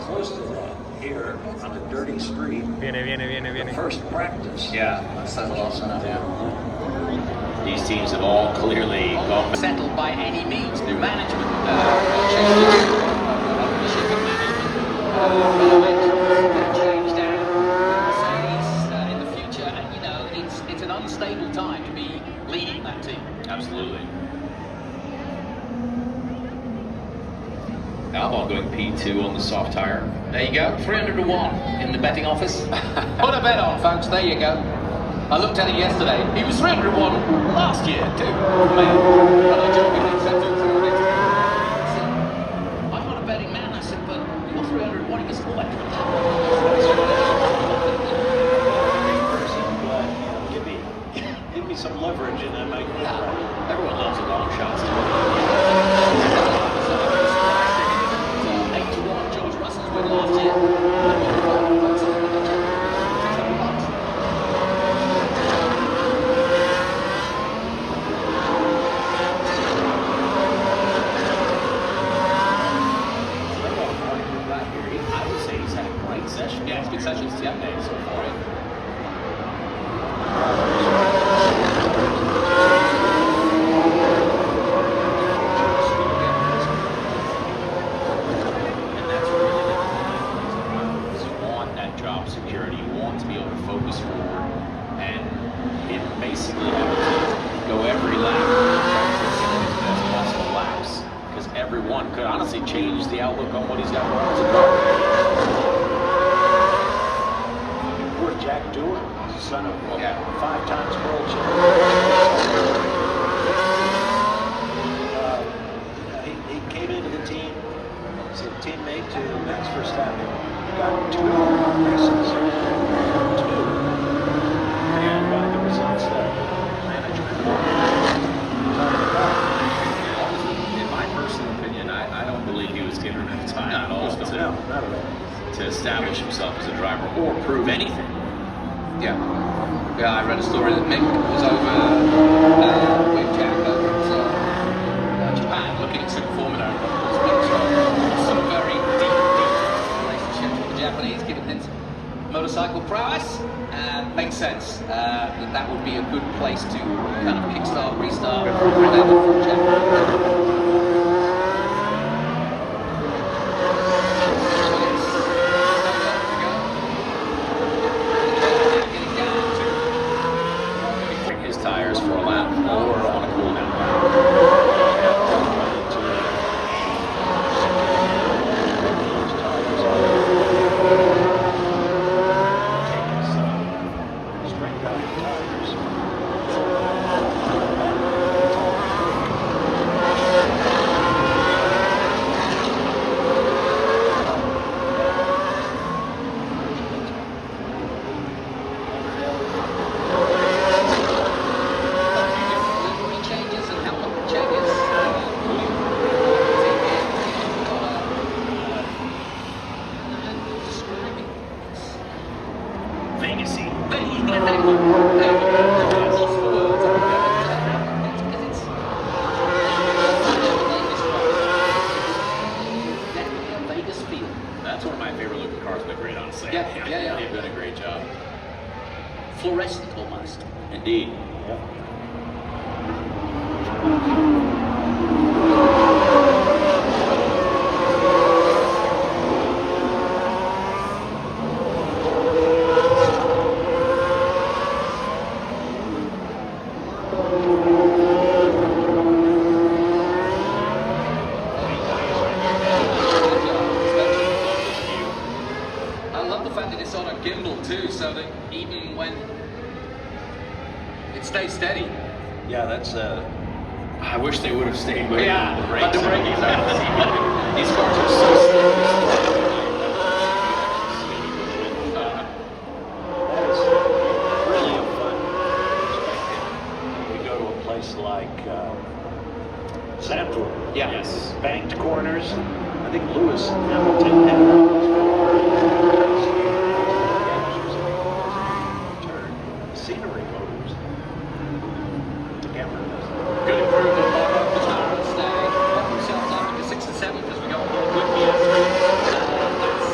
close to that here on a dirty street. Viene. First practice. Yeah, that says a lot, yeah. These teams have all clearly gone settled by any means. New management, changed down. In the future, and you know, it's an unstable time to be leading that team. Absolutely. Albon going P2 on the soft tire. There you go, 300 to 1 in the betting office. Put a bet on, folks, there you go. I looked at it yesterday. He was 300 to 1 last year, too. I'm not a betting man, I said, but you're 300 to 1, he gets all that. Give me some leverage and I might win. Yeah, everyone loves a long shot. Last year. I would say he's had a great session. Yeah, it's good sessions. Yeah, so far. Security, you want to be able to focus forward and it basically have to go every lap as possible laps, because everyone could honestly change the outlook on what he's got going on as a car. Poor Jack Doohan, son of 5 times world champion. He came into the team as a teammate to Max Verstappen. Got 2 races, 2, and by the results that management in my personal opinion, I don't believe he was given enough time at all to establish himself as a driver or prove anything. Yeah, I read a story that Mick was over with Jack over at Japan looking at Super Formula. Some very deep Japanese, given his motorcycle prowess, and makes sense that would be a good place to kind of kickstart, restart, his tires for a lap or on a cool down lap. That's one of my favorite looking cars in the grid, honestly. Yeah. They've done a great job. Fluorescent almost. Indeed. Too, so that even when it stays steady. Yeah, that's I wish they would have stayed with the brakes. But the braking these cars are so steady. That is really a fun perspective. We go to a place like Zandvoort. Yes. Banked corners. I think Lewis Hamilton had scenery motors. Good improvement on the stay. Got themselves up into 6th and 7th as we go on good gear. That's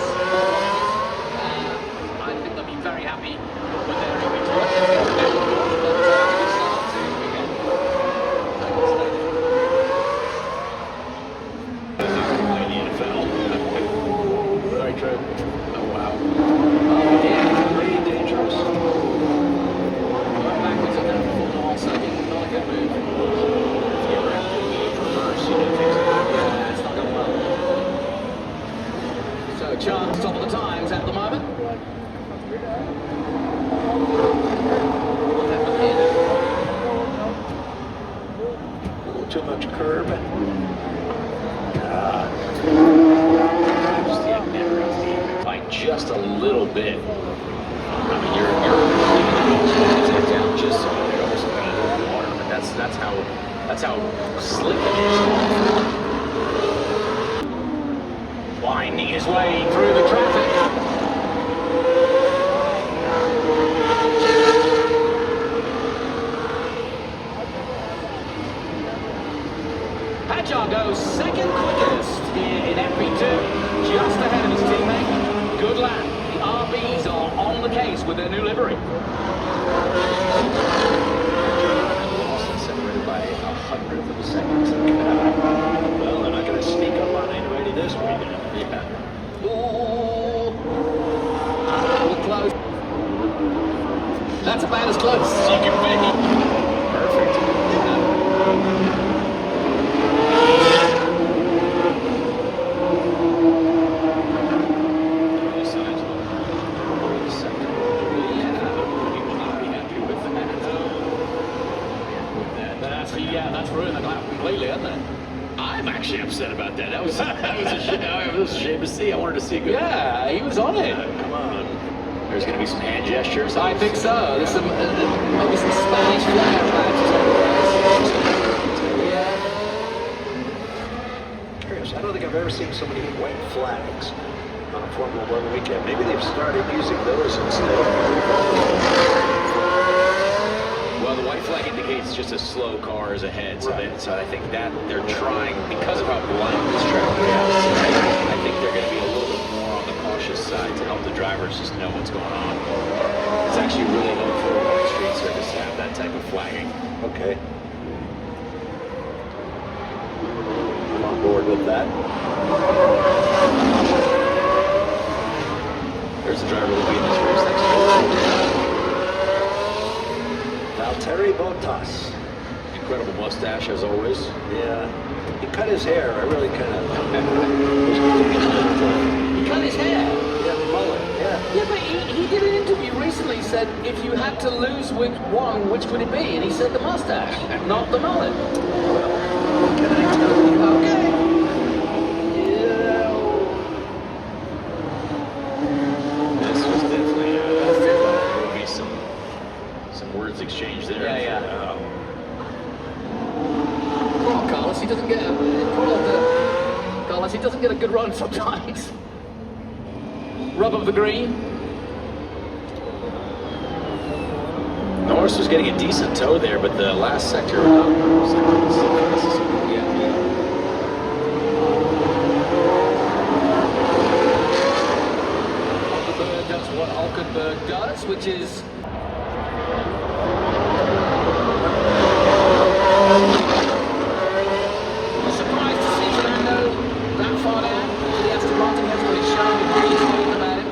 true. Oh, wow. Oh, yeah. Really dangerous. Going backwards on that full also, not a good move. If you ever have to move reverse, you do things like that. Yeah, it's not going well. So, chance top of the times at the moment. A little too much curb. Just never enough fight just a little bit. I mean, you're down just so you're almost going to water, but that's how slick it is. Winding his way through the traffic. Hadjar goes second quickest here in FP2, just ahead of his teammate. Good lap. The RBs are on the case with their new livery. Lawson separated by 100th of a second. Well, they're not going to sneak up on anybody this weekend. Yeah. Ooh. Close. That's about as close as you can be. Perfect. That's ruined the lap completely, hasn't it? I'm actually upset about that. That was a shame to see. I wanted to see a good. Yeah, he was on it. Come on. There's going to be some hand gestures. I think so. There's some maybe some Spanish flair about. Curious. I don't think I've ever seen so many white flags on a Formula 1 weekend. Maybe they've started using those instead. Well, the white flag indicates just a slow car is ahead, so, Right. so I think that they're trying, because of how blind this track is, I think they're going to be a little bit more on the cautious side to help the drivers just know what's going on. It's actually really helpful on the street surface to have that type of flagging. Okay. I'm on board with that. There's the driver will be in this race next year. Valtteri Bottas. Incredible mustache, as always. Yeah. He cut his hair. I really kind of... He cut his hair. Yeah, the mullet. Yeah. Yeah, but he did an interview recently. Said if you had to lose one, which would it be? And he said the mustache, not the mullet. Well, can I tell you? Okay. This was definitely, there will be some words exchanged there. Yeah. Poor Carlos, he doesn't get Carlos, he doesn't get a good run sometimes. Rub of the green. Norris was getting a decent toe there, but the last sector. Hulkenberg does what Hulkenberg does, which is. Surprised to see Fernando that far down. The Aston Martin has really shown he's talking about it.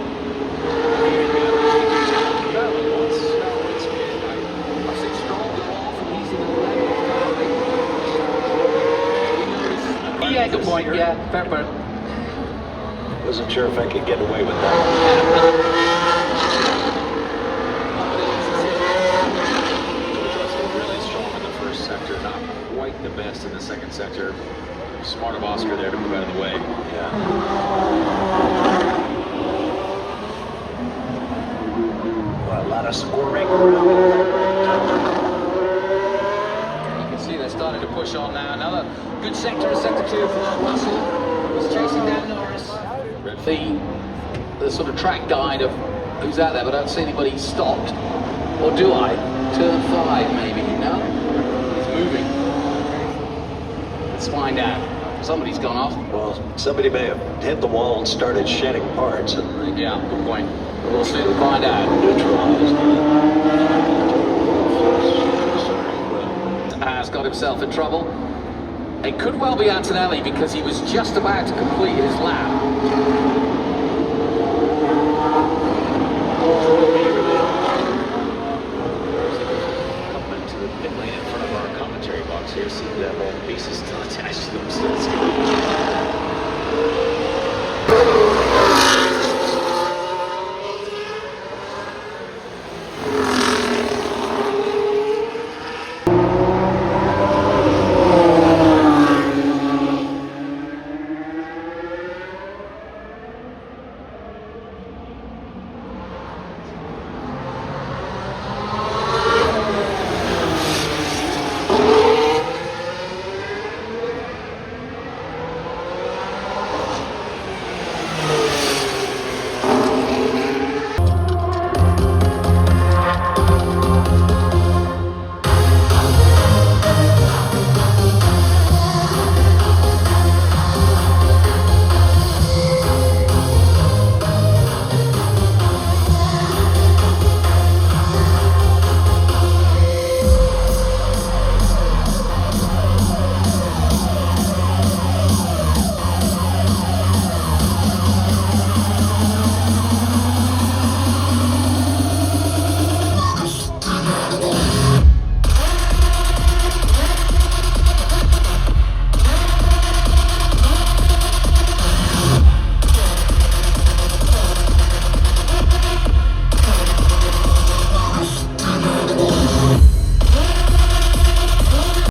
I said Stroll go off and he's in the level. Yeah, good point. Yeah, fair point. Wasn't sure if I could get away with that. Really strong in the first sector, not quite the best in the second sector. Smart of Oscar there to move out of the way. Yeah. Well, a lot of squirming around. You can see they're starting to push on now. Another good sector is sector 2 for Russell. He's chasing down Norris. The sort of track guide of who's out there, but I don't see anybody stopped. Or do I? Turn 5 maybe, no? He's moving. Let's find out. Somebody's gone off. Well, somebody may have hit the wall and started shedding parts and Yeah, good point. We'll soon find out. neutralized. Has got himself in trouble. It could well be Antonelli because he was just about to complete his lap. Coming into the pit lane in front of our commentary box here, see that all the pieces still attached to them. So it's